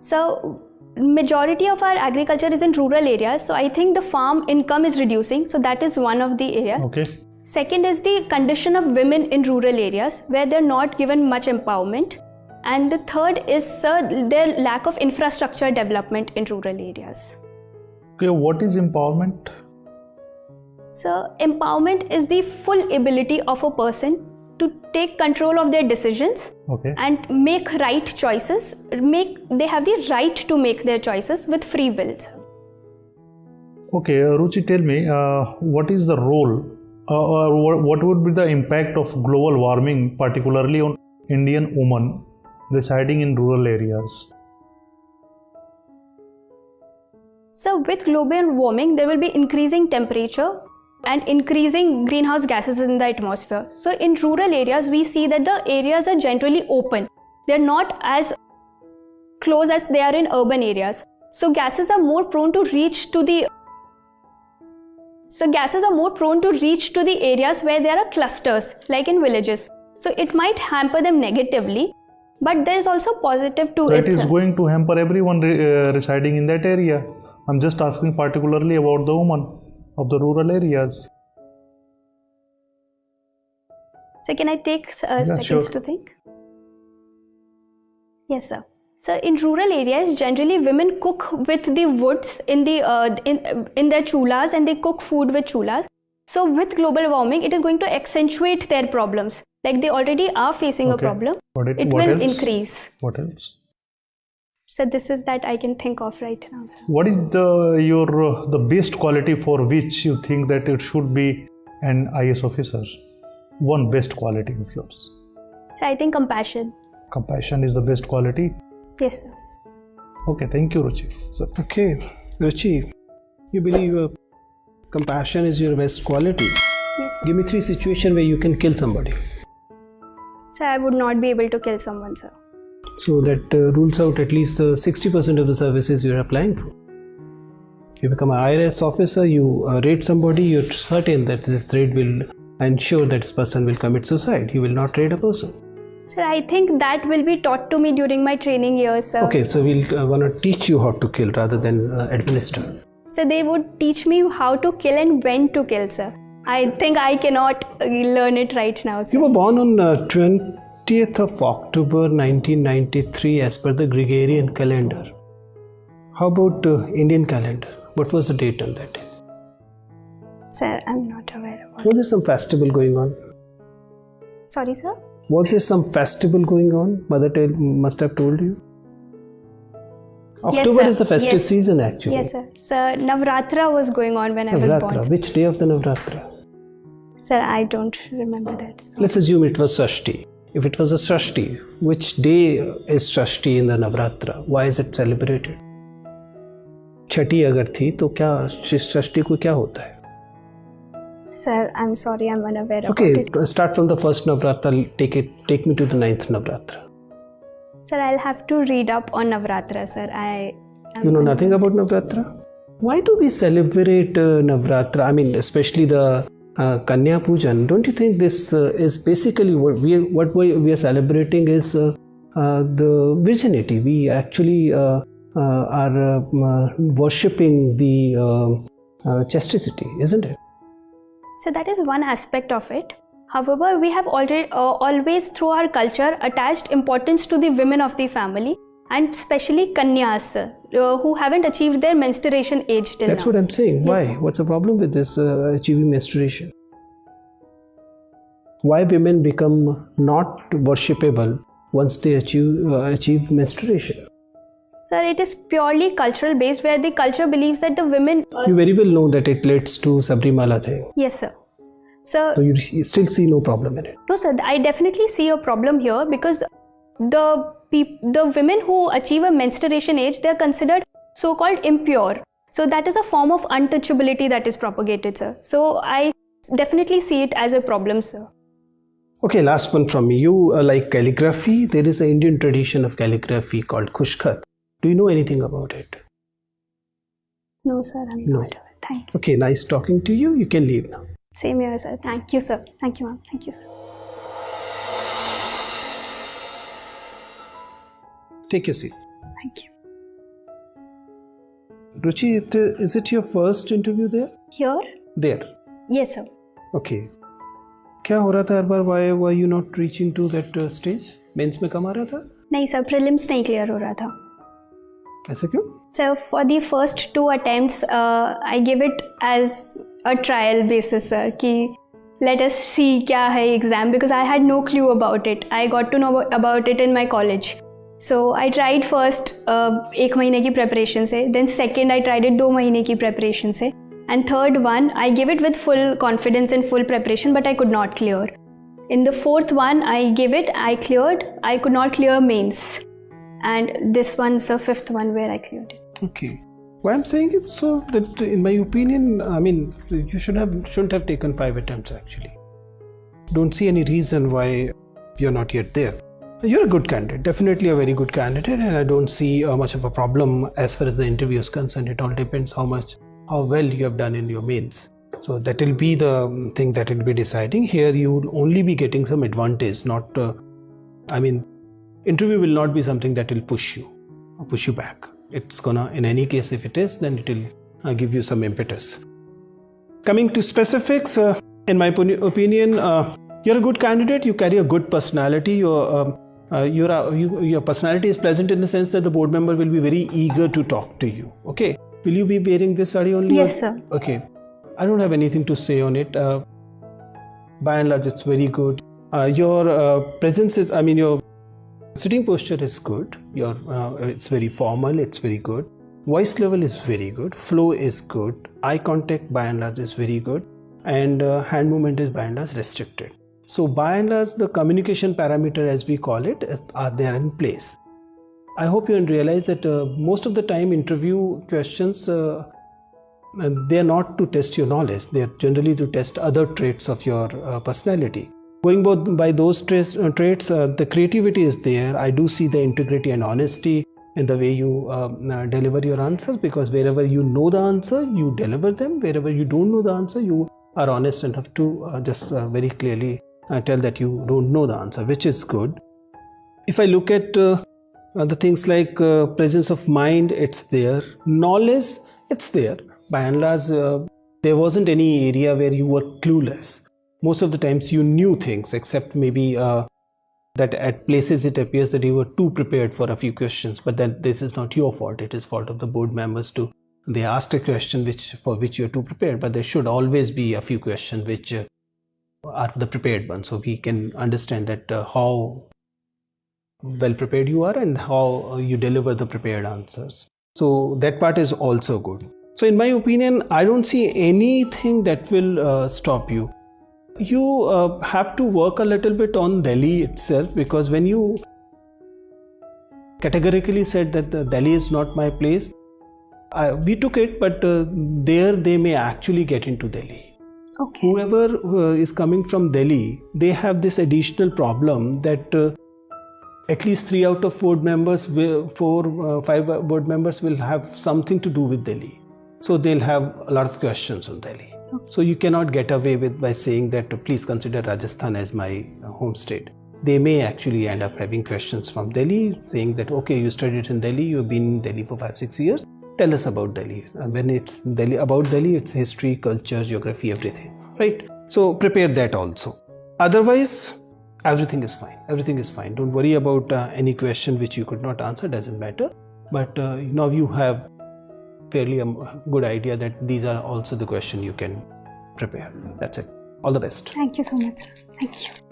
So majority of our agriculture is in rural areas. So I think the farm income is reducing. So that is one of the areas. Okay. Second is the condition of women in rural areas where they're not given much empowerment. And the third is their lack of infrastructure development in rural areas. Okay, what is empowerment? So empowerment is the full ability of a person to take control of their decisions and make right choices. They have the right to make their choices with free will. Okay, Ruchi, tell me, what is the role or what would be the impact of global warming, particularly on Indian women residing in rural areas? So with global warming, there will be increasing temperature and increasing greenhouse gases in the atmosphere. So in rural areas, we see that the areas are generally open. They're not as close as they are in urban areas. So gases are more prone to reach to the areas where there are clusters, like in villages. So it might hamper them negatively, but there is also positive to it. That is going to hamper everyone residing in that area. I'm just asking particularly about the women of the rural areas. So can I take seconds to think? Yes, sir. So in rural areas, generally women cook with the woods in their chulas, and they cook food with chulas. So with global warming, it is going to accentuate their problems. Like they already are facing a problem. It will increase. What else? So this is that I can think of right now, sir. What is the best quality for which you think that it should be an IS officer? One best quality of yours. So I think compassion. Compassion is the best quality? Yes, sir. Okay, thank you, Ruchi. Sir. Okay, Ruchi, you believe compassion is your best quality? Yes, sir. Give me 3 situations where you can kill somebody. So I would not be able to kill someone, sir. So that rules out at least 60% of the services you are applying for. You become an IRS officer, you raid somebody, you're certain that this raid will ensure that this person will commit suicide. You will not raid a person. Sir, I think that will be taught to me during my training years, sir. Okay, so we'll want to teach you how to kill rather than administer. So they would teach me how to kill and when to kill, sir. I think I cannot learn it right now, sir. You were born on 20th of October 1993 as per the Gregorian calendar. How about Indian calendar? What was the date on that day? Sir, I'm not aware about it. Was there some festival going on? Sorry, sir? Was there some festival going on? Mother must have told you. October is the festive season actually. Yes, sir. Sir, Navratra was going on when I was born. Which day of the Navratra? Sir, I don't remember that. Sir. Let's assume it was Shashti. If it was a Shashti, which day is Shashti in the Navratra? Why is it celebrated? Chhati agar thi, to kya Shashti ko kya hota hai? Sir, I'm sorry, I'm unaware about it. Okay, start from the first Navratra, take me to the 9th Navratra. Sir, I'll have to read up on Navratra, sir. You know nothing about Navratra? Why do we celebrate Navratra? I mean, especially the Kanya Pujan. Don't you think this is basically what we are celebrating is the virginity? We actually are worshipping the chastity, isn't it? So that is one aspect of it. However, we have already always through our culture attached importance to the women of the family, and especially Kanyas who haven't achieved their menstruation age till That's now. What I'm saying. Yes. Why? What's the problem with this achieving menstruation? Why women become not worshipable once they achieve menstruation? Sir, it is purely cultural based, where the culture believes that the women... You very well know that it leads to Sabrimala thing. Yes, sir. So you still see no problem in it? No, sir. I definitely see a problem here because the women who achieve a menstruation age, they are considered so-called impure. So that is a form of untouchability that is propagated, sir. So I definitely see it as a problem, sir. Okay, last one from me. You like calligraphy? There is an Indian tradition of calligraphy called Khushkhat. Do you know anything about it? No, sir. I'm not aware. Thank you. Okay, nice talking to you. You can leave now. Same here, sir. Thank you, sir. Thank you, ma'am. Thank you, sir. Take your seat. Thank you. Ruchi, is it your first interview there? Here? There. Yes, sir. Okay. क्या हो रहा था हर बार? Why were you not reaching to that stage? Mains में कम आ रहा था? नहीं sir, prelims नहीं clear हो रहा था. ऐसा क्यों? Sir, for the first 2 attempts, I give it as a trial basis, sir, कि let us see क्या है exam, because I had no clue about it. I got to know about it in my college. So I tried first 1 महीने की preparation से, then second I tried it 2 महीने की preparation से, and third one I gave it with full confidence and full preparation, but I could not clear. In the 4th one I gave it, I cleared, I could not clear mains, and this one's the 5th one where I cleared it. Okay. Why I'm saying it so that in my opinion, I mean, you shouldn't have taken 5 attempts actually. Don't see any reason why you're not yet there. You're a good candidate, definitely a very good candidate, and I don't see much of a problem as far as the interview is concerned. It all depends how well you have done in your mains. So that will be the thing that will be deciding. Here you will only be getting some advantage, not, interview will not be something that will push you back. It's gonna, in any case, if it is, then it will give you some impetus. Coming to specifics, in my opinion, you're a good candidate. You carry a good personality. Your personality is pleasant in the sense that the board member will be very eager to talk to you. Okay, will you be wearing this sari only? Yes, sir. Okay, I don't have anything to say on it. By and large, it's very good. Your presence is, your sitting posture is good. It's very formal. It's very good. Voice level is very good. Flow is good. Eye contact by and large is very good, and hand movement is by and large restricted. So by and large, the communication parameter, as we call it, are there in place. I hope you realize that most of the time interview questions, they are not to test your knowledge. They are generally to test other traits of your personality. Going both by those traits, the creativity is there. I do see the integrity and honesty in the way you deliver your answers, because wherever you know the answer, you deliver them. Wherever you don't know the answer, you are honest enough to just very clearly tell that you don't know the answer, which is good. If I look at the things like presence of mind, it's there. Knowledge, it's there. By and large, there wasn't any area where you were clueless. Most of the times you knew things, except maybe that at places it appears that you were too prepared for a few questions, but then this is not your fault. It is fault of the board members too. They asked a question for which you're too prepared, but there should always be a few questions which are the prepared ones, so we can understand that how well prepared you are and how you deliver the prepared answers. So that part is also good. So in my opinion, I don't see anything that will stop you. You have to work a little bit on Delhi itself, because when you categorically said that Delhi is not my place, we took it, but there they may actually get into Delhi. Okay. Whoever is coming from Delhi, they have this additional problem that at least 3 out of 4 members, 5 board members will have something to do with Delhi. So they'll have a lot of questions on Delhi. Okay. So you cannot get away by saying that please consider Rajasthan as my home state. They may actually end up having questions from Delhi, saying that okay, you studied in Delhi, you've been in Delhi for 5-6 years. Tell us about Delhi. And when it's about Delhi, it's history, culture, geography, everything, right? So prepare that also. Otherwise, everything is fine. Everything is fine. Don't worry about any question which you could not answer. Doesn't matter. But now you have fairly a good idea that these are also the questions you can prepare. That's it. All the best. Thank you so much, sir. Thank you.